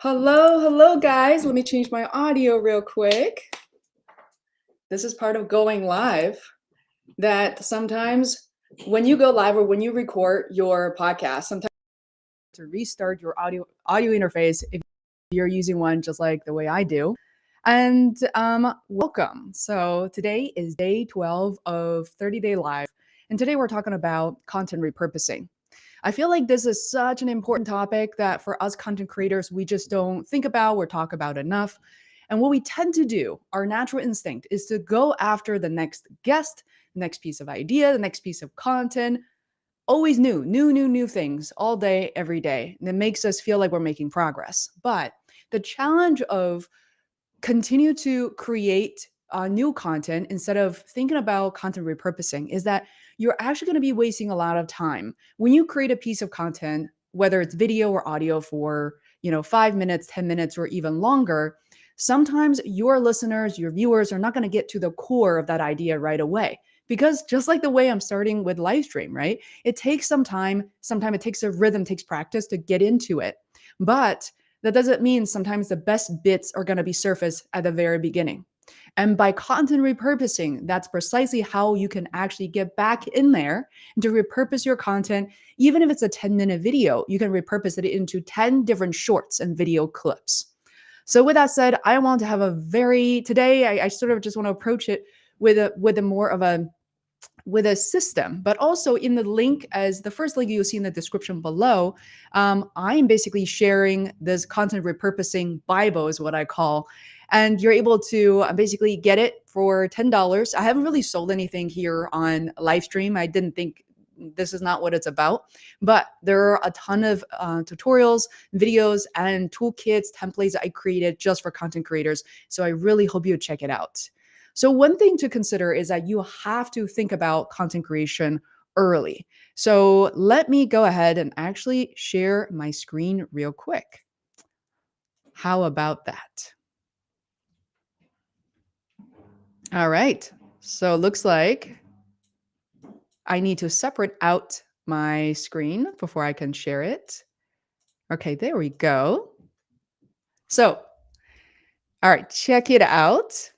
Hello, guys. Let me change my audio real quick. This is part of going live. That sometimes when you go live or when you record your podcast, sometimes to restart your audio interface if you're using one just like the way I do. And welcome. So today is day 12 of 30-day live, and today we're talking about content repurposing. I feel like this is such an important topic that for us content creators, we just don't think about or talk about enough. And what we tend to do, our natural instinct, is to go after the next guest, the next piece of idea, the next piece of content, always new things all day, every day. And it makes us feel like we're making progress. But the challenge of continue to create new content instead of thinking about content repurposing is that you're actually going to be wasting a lot of time when you create a piece of content, whether it's video or audio for 5 minutes, 10 minutes, or even longer. Sometimes your listeners, your viewers are not going to get to the core of that idea right away, because just like the way I'm starting with live stream, right, it takes some time. Sometimes it takes a rhythm, takes practice to get into it. But that doesn't mean sometimes the best bits are going to be surfaced at the very beginning. And by content repurposing, that's precisely how you can actually get back in there and to repurpose your content. Even if it's a 10-minute video, you can repurpose it into 10 different shorts and video clips. So with that said, I want to have today I sort of just want to approach it with a more of a with a system, but also in the link, as the first link you'll see in the description below, I am basically sharing this content repurposing Bible is what I call, and you're able to basically get it for $10. I haven't really sold anything here on live stream. I didn't think this is not what it's about, but there are a ton of tutorials, videos, and toolkits, templates I created just for content creators. So I really hope you check it out. So one thing to consider is that you have to think about content creation early. So let me go ahead and actually share my screen real quick. How about that? All right. So it looks like I need to separate out my screen before I can share it. Okay, there we go. So, all right, check it out.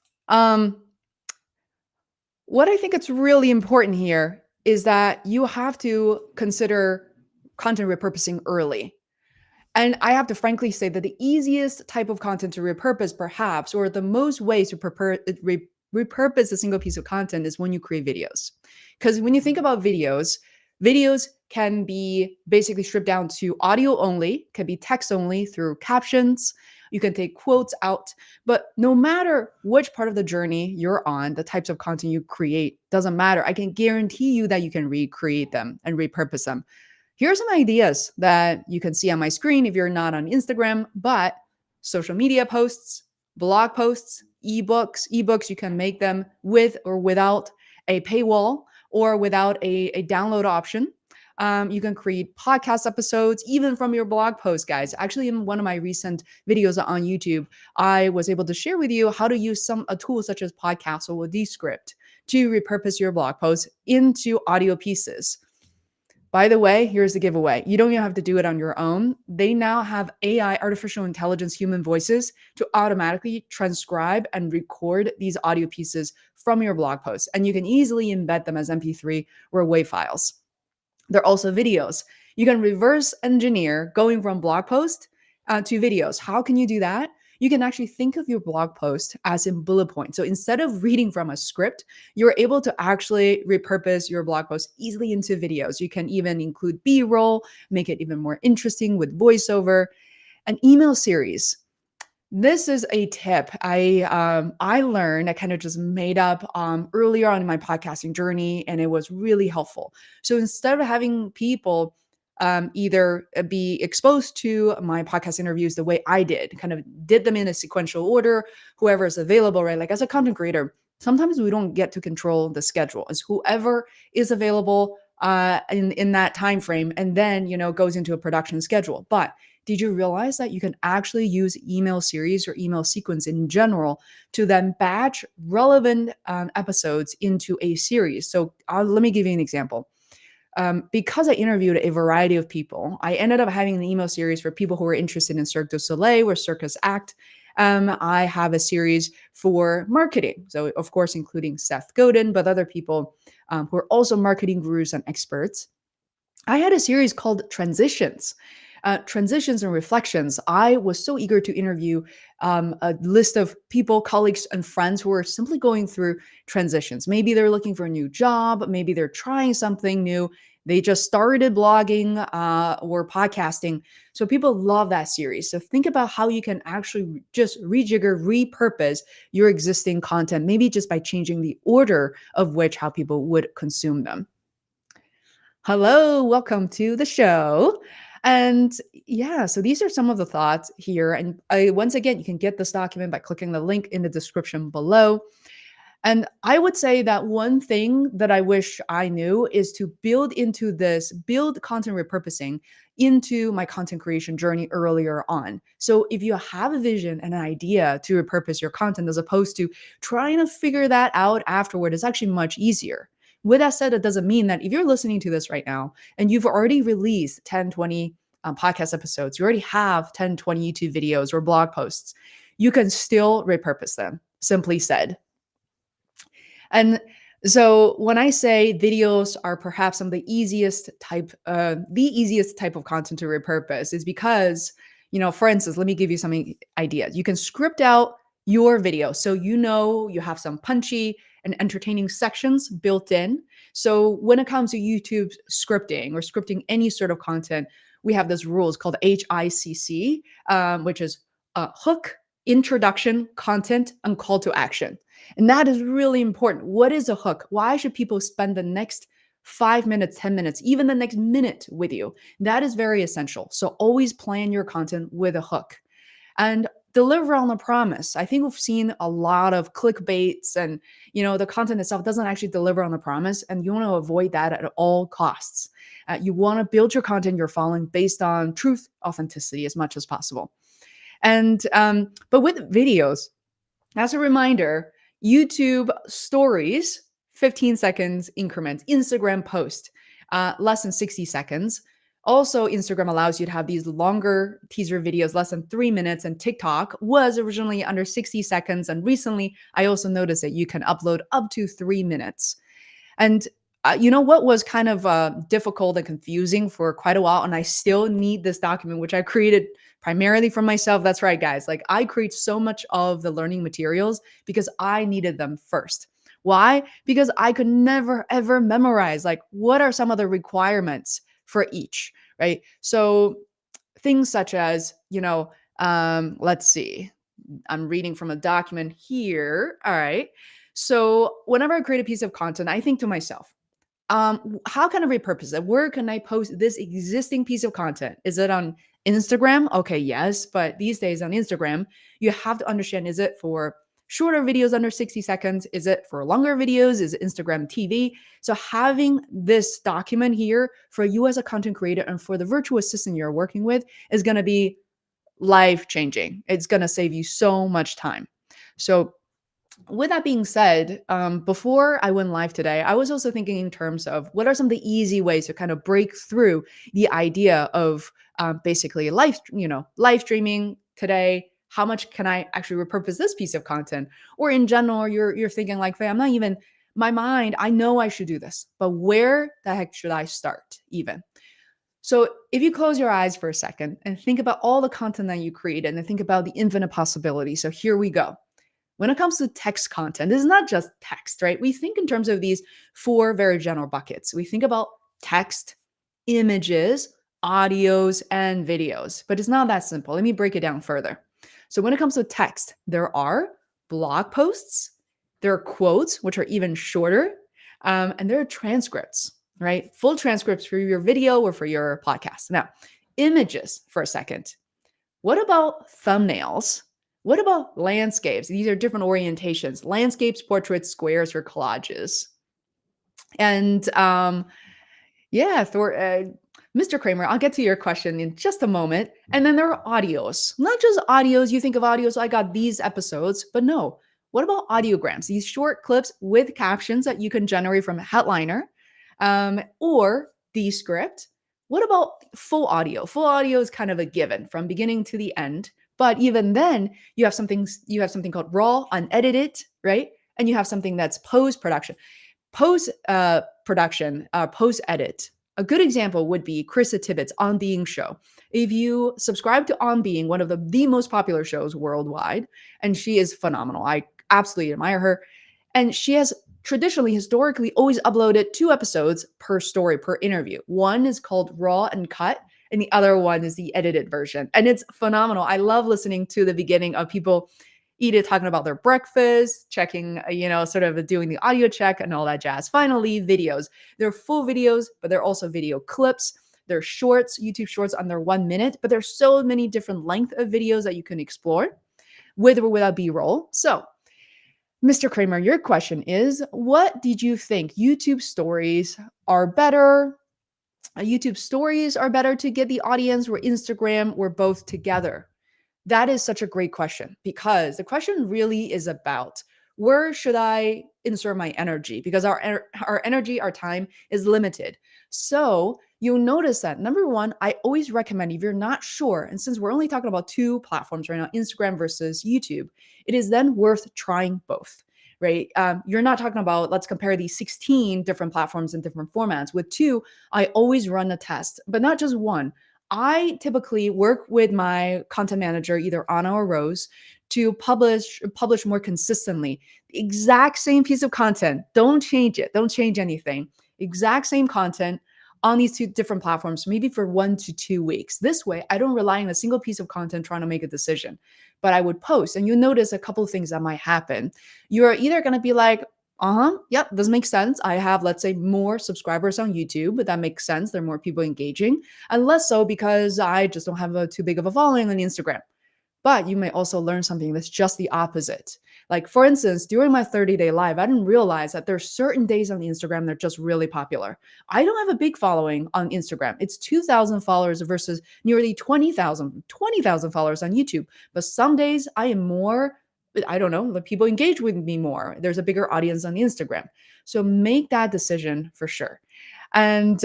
What I think it's really important here is that you have to consider content repurposing early. And I have to frankly say that the easiest type of content to repurpose, perhaps, or the most ways to repurpose a single piece of content is when you create videos. Because when you think about videos can be basically stripped down to audio only, can be text only through captions. You can take quotes out, but no matter which part of the journey you're on, the types of content you create doesn't matter. I can guarantee you that you can recreate them and repurpose them. Here are some ideas that you can see on my screen if you're not on Instagram, but social media posts, blog posts, ebooks, you can make them with or without a paywall or without a download option. You can create podcast episodes, even from your blog post, guys. Actually, in one of my recent videos on YouTube, I was able to share with you how to use a tool such as Podcast or Descript to repurpose your blog post into audio pieces. By the way, here's the giveaway. You don't even have to do it on your own. They now have AI, artificial intelligence, human voices to automatically transcribe and record these audio pieces from your blog posts. And you can easily embed them as MP3 or WAV files. There are also videos. You can reverse engineer going from blog post to videos. How can you do that? You can actually think of your blog post as in bullet points. So instead of reading from a script, you're able to actually repurpose your blog post easily into videos. You can even include B-roll, make it even more interesting with voiceover. An email series. This is a tip I learned. I kind of just made up earlier on in my podcasting journey, and it was really helpful. So instead of having people either be exposed to my podcast interviews the way I did, kind of did them in a sequential order, whoever is available, right? Like as a content creator, sometimes we don't get to control the schedule. It's whoever is available in that time frame, and then goes into a production schedule. But did you realize that you can actually use email series or email sequence in general to then batch relevant episodes into a series? So let me give you an example. because I interviewed a variety of people, I ended up having an email series for people who were interested in Cirque du Soleil or Circus Act. I have a series for marketing. So, of course, including Seth Godin, but other people who are also marketing gurus and experts. I had a series called Transitions. Transitions and Reflections. I was so eager to interview a list of people, colleagues, and friends who are simply going through transitions. Maybe they're looking for a new job, maybe they're trying something new. They just started blogging or podcasting. So people love that series. So think about how you can actually just rejigger, repurpose your existing content, maybe just by changing the order of which how people would consume them. Hello, welcome to the show. And yeah, so these are some of the thoughts here. And once again, you can get this document by clicking the link in the description below. And I would say that one thing that I wish I knew is to build content repurposing into my content creation journey earlier on. So if you have a vision and an idea to repurpose your content as opposed to trying to figure that out afterward, it's actually much easier. With that said, it doesn't mean that if you're listening to this right now and you've already released 10, 20 podcast episodes, you already have 10, 20 YouTube videos or blog posts, you can still repurpose them, simply said. And so when I say videos are perhaps some of the easiest type of content to repurpose is because, for instance, let me give you some ideas. You can script out your video. So you have some punchy and entertaining sections built in. So when it comes to YouTube scripting or scripting any sort of content, we have this rules called HICC, which is hook, introduction, content, and call to action. And that is really important. What is a hook? Why should people spend the next 5 minutes, 10 minutes, even the next minute with you? That is very essential. So always plan your content with a hook and deliver on the promise. I think we've seen a lot of clickbaits and, the content itself doesn't actually deliver on the promise. And you want to avoid that at all costs. You want to build your content you're following based on truth, authenticity as much as possible. And, but with videos, as a reminder, YouTube stories, 15 seconds increments, Instagram post, less than 60 seconds. Also, Instagram allows you to have these longer teaser videos, less than 3 minutes, and TikTok was originally under 60 seconds. And recently, I also noticed that you can upload up to 3 minutes. And what was kind of difficult and confusing for quite a while, and I still need this document, which I created primarily for myself. That's right, guys. Like I create so much of the learning materials because I needed them first. Why? Because I could never, ever memorize, like, what are some of the requirements for each, right? So things such as, let's see, I'm reading from a document here. All right. So whenever I create a piece of content, I think to myself, how can I repurpose it? Where can I post this existing piece of content? Is it on Instagram? Okay, yes. But these days on Instagram, you have to understand, is it for shorter videos under 60 seconds? Is it for longer videos? Is it Instagram TV? So having this document here for you as a content creator and for the virtual assistant you're working with is going to be life-changing. It's going to save you so much time. So with that being said, before I went live today, I was also thinking in terms of what are some of the easy ways to kind of break through the idea of basically live streaming today. How much can I actually repurpose this piece of content? Or in general, you're thinking like, "Hey, I'm not even my mind. I know I should do this, but where the heck should I start even?" So if you close your eyes for a second and think about all the content that you created and think about the infinite possibilities. So here we go. When it comes to text content, this is not just text, right? We think in terms of these 4 very general buckets. We think about text, images, audios, and videos, but it's not that simple. Let me break it down further. So when it comes to text, there are blog posts, there are quotes, which are even shorter, and there are transcripts, right? Full transcripts for your video or for your podcast. Now, images for a second. What about thumbnails? What about landscapes? These are different orientations: landscapes, portraits, squares, or collages. And Mr. Kramer, I'll get to your question in just a moment. And then there are audios, not just audios. You think of audios, I got these episodes, but no. What about audiograms? These short clips with captions that you can generate from a headliner, or the script. What about full audio? Full audio is kind of a given from beginning to the end. But even then, you have something called raw, unedited, right? And you have something that's post production. Post edit. A good example would be Krista Tippett's On Being show. If you subscribe to On Being, one of the most popular shows worldwide, and she is phenomenal. I absolutely admire her. And she has traditionally, historically, always uploaded 2 episodes per story, per interview. One is called Raw and Cut, and the other one is the edited version. And it's phenomenal. I love listening to the beginning of people either talking about their breakfast, checking, sort of doing the audio check and all that jazz. Finally, videos. They're full videos, but they're also video clips. They're shorts, YouTube shorts under 1 minute, but there's so many different length of videos that you can explore with or without B-roll. So, Mr. Kramer, your question is, what did you think? YouTube stories are better? YouTube stories are better to get the audience, or Instagram, or both together? That is such a great question, because the question really is about, where should I insert my energy? Because our energy, our time is limited. So you'll notice that, number one, I always recommend, if you're not sure, and since we're only talking about 2 platforms right now, Instagram versus YouTube, it is then worth trying both. Right? You're not talking about, let's compare these 16 different platforms in different formats. With 2, I always run a test, but not just one. I typically work with my content manager, either Anna or Rose, to publish more consistently. The exact same piece of content. Don't change it. Don't change anything. Exact same content on these 2 different platforms, maybe for 1 to 2 weeks. This way, I don't rely on a single piece of content trying to make a decision, but I would post, and you'll notice a couple of things that might happen. You're either going to be like, yep, this makes sense. I have, let's say, more subscribers on YouTube, but that makes sense. There are more people engaging, and less so because I just don't have too big of a following on Instagram. But you may also learn something that's just the opposite. Like, for instance, during my 30-day live, I didn't realize that there's certain days on the Instagram that are just really popular. I don't have a big following on Instagram. It's 2,000 followers versus nearly 20,000 followers on YouTube. But some days I am more, I don't know, the people engage with me more. There's a bigger audience on Instagram. So make that decision for sure. And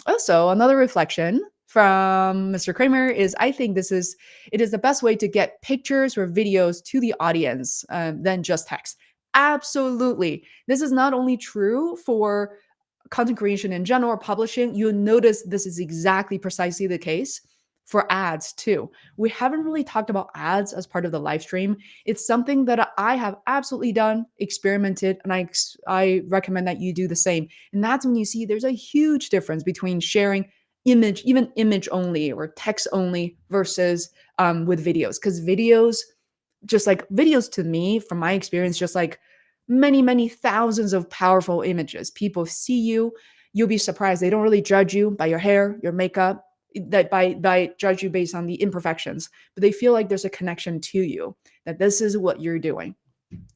also, another reflection from Mr. Kramer is, I think it is the best way to get pictures or videos to the audience than just text. Absolutely. This is not only true for content creation in general or publishing. You'll notice this is exactly precisely the case for ads too. We haven't really talked about ads as part of the live stream. It's something that I have absolutely done, experimented, and I recommend that you do the same. And that's when you see there's a huge difference between sharing image, even image only or text only, versus with videos. Because videos to me, from my experience, just like many, many thousands of powerful images. People see you, you'll be surprised. They don't really judge you by your hair, your makeup, that by judge you based on the imperfections, but they feel like there's a connection to you, that this is what you're doing.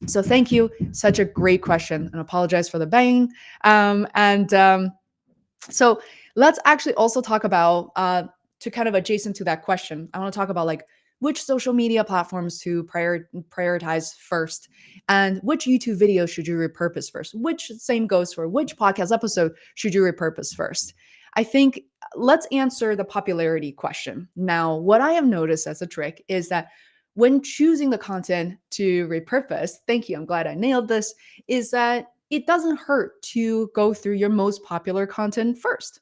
So thank you. Such a great question, and apologize for the banging. So let's actually also talk about, to kind of adjacent to that question, I want to talk about like which social media platforms to prioritize first, and which YouTube video should you repurpose first, which same goes for which podcast episode should you repurpose first. I think let's answer the popularity question. Now, what I have noticed as a trick is that when choosing the content to repurpose, thank you, I'm glad I nailed this, is that it doesn't hurt to go through your most popular content first.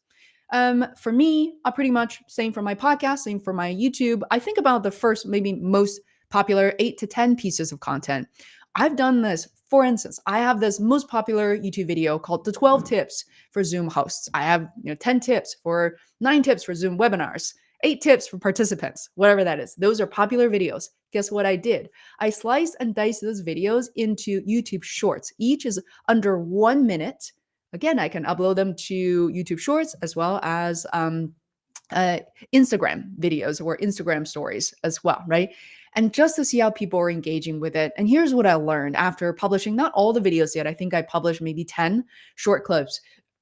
For me, pretty much same for my podcast, same for my YouTube. I think about the first, maybe most popular 8 to 10 pieces of content. I've done this. For instance, I have this most popular YouTube video called the 12 tips for Zoom hosts. I have 10 tips for 9 tips for Zoom webinars, 8 tips for participants, whatever that is. Those are popular videos. Guess what I did? I sliced and diced those videos into YouTube shorts. Each is under 1 minute. Again, I can upload them to YouTube shorts as well as Instagram videos or Instagram stories as well, right? And just to see how people are engaging with it. And here's what I learned after publishing not all the videos yet. I think I published maybe 10 short clips.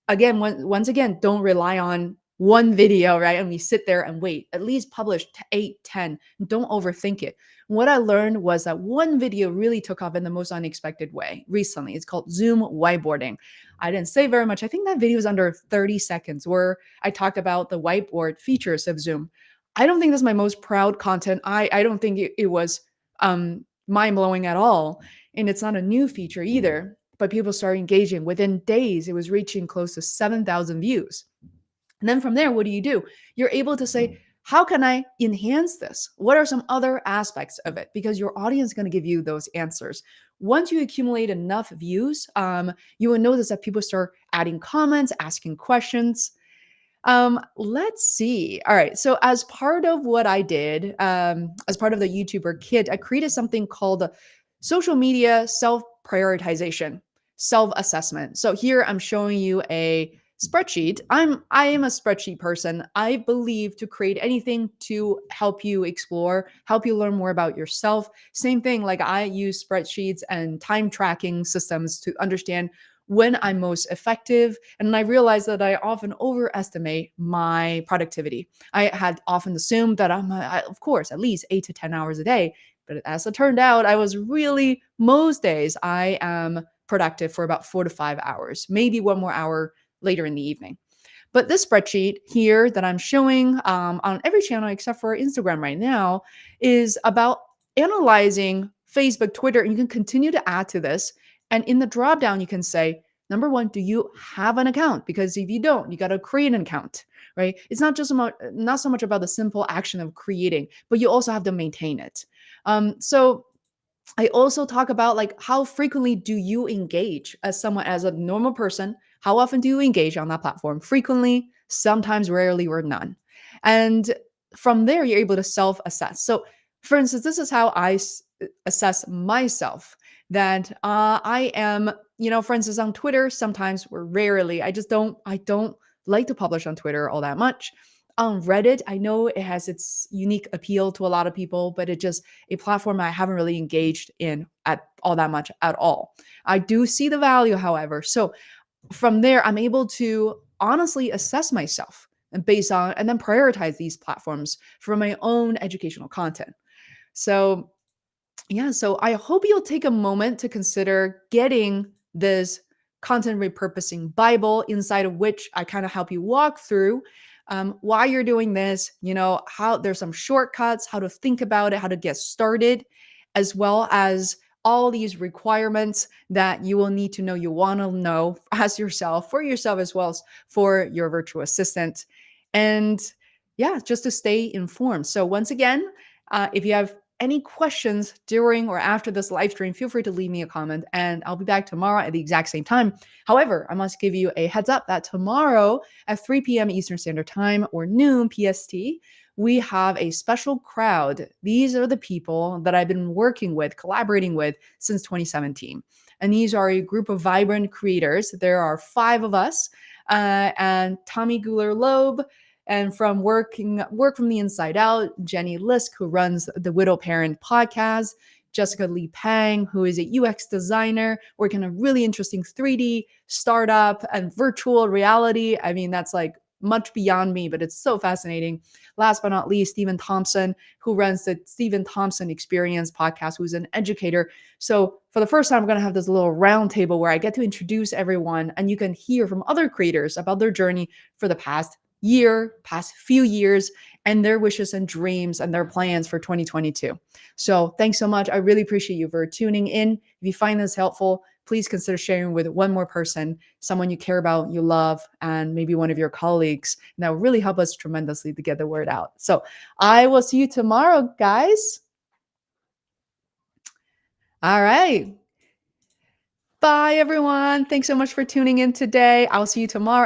Again, once again, don't rely on one video, right? And we sit there and wait, at least publish 8, 10. Don't overthink it. What I learned was that one video really took off in the most unexpected way recently. It's called Zoom whiteboarding. I didn't say very much. I think that video is under 30 seconds where I talked about the whiteboard features of Zoom. I don't think that's my most proud content. I don't think it was mind blowing at all. And it's not a new feature either, but people started engaging. Within days, it was reaching close to 7,000 views. And then from there, what do? You're able to say, how can I enhance this? What are some other aspects of it? Because your audience is going to give you those answers. Once you accumulate enough views, you will notice that people start adding comments, asking questions. Let's see. All right. So as part of what I did, as part of the YouTuber kit, I created something called social media self-prioritization, self-assessment. So here I'm showing you a spreadsheet. I am a spreadsheet person. I believe to create anything to help you explore, help you learn more about yourself. Same thing, like I use spreadsheets and time tracking systems to understand when I'm most effective. And I realized that I often overestimate my productivity. I had often assumed that of course, at least 8 to 10 hours a day. But as it turned out, I was really, most days, I am productive for about 4 to 5 hours, maybe one more hour later in the evening. But this spreadsheet here that I'm showing on every channel except for Instagram right now is about analyzing Facebook, Twitter, and you can continue to add to this. And in the dropdown, you can say, number one, do you have an account? Because if you don't, you got to create an account, right? It's not so much about the simple action of creating, but you also have to maintain it. So I also talk about like how frequently do you engage as a normal person? How often do you engage on that platform? Frequently, sometimes, rarely, or none. And from there, you're able to self-assess. So, for instance, this is how assess myself. That I am, for instance, on Twitter, sometimes or rarely. I don't like to publish on Twitter all that much. On Reddit, I know it has its unique appeal to a lot of people, but it's just a platform I haven't really engaged in at all that much at all. I do see the value, however. So from there, I'm able to honestly assess myself and and then prioritize these platforms for my own educational content. So yeah, so I hope you'll take a moment to consider getting this content repurposing Bible, inside of which I kind of help you walk through why you're doing this, how there's some shortcuts, how to think about it, how to get started, as well as all these requirements that you will need to know, you want to know as yourself, for yourself, as well as for your virtual assistant. And yeah, just to stay informed. So once again, if you have any questions during or after this live stream, feel free to leave me a comment and I'll be back tomorrow at the exact same time. However, I must give you a heads up that tomorrow at 3 p.m. Eastern Standard Time or noon PST, we have a special crowd. These are the people that I've been working with, collaborating with since 2017. And these are a group of vibrant creators. There are 5 of us, and Tommy Guler-Loeb, and from Work from the Inside Out, Jenny Lisk, who runs the Widow Parent podcast, Jessica Lee Pang, who is a UX designer, working on a really interesting 3D startup and virtual reality. I mean, that's like much beyond me, but it's so fascinating. Last but not least, Stephen Thompson, who runs the Stephen Thompson Experience podcast, who's an educator. So for the first time, we're going to have this little round table where I get to introduce everyone and you can hear from other creators about their journey for the past few years, and their wishes and dreams and their plans for 2022. So thanks so much. I really appreciate you for tuning in. If you find this helpful, please consider sharing with one more person, someone you care about, you love, and maybe one of your colleagues. And that will really help us tremendously to get the word out. So I will see you tomorrow, guys. All right. Bye, everyone. Thanks so much for tuning in today. I'll see you tomorrow.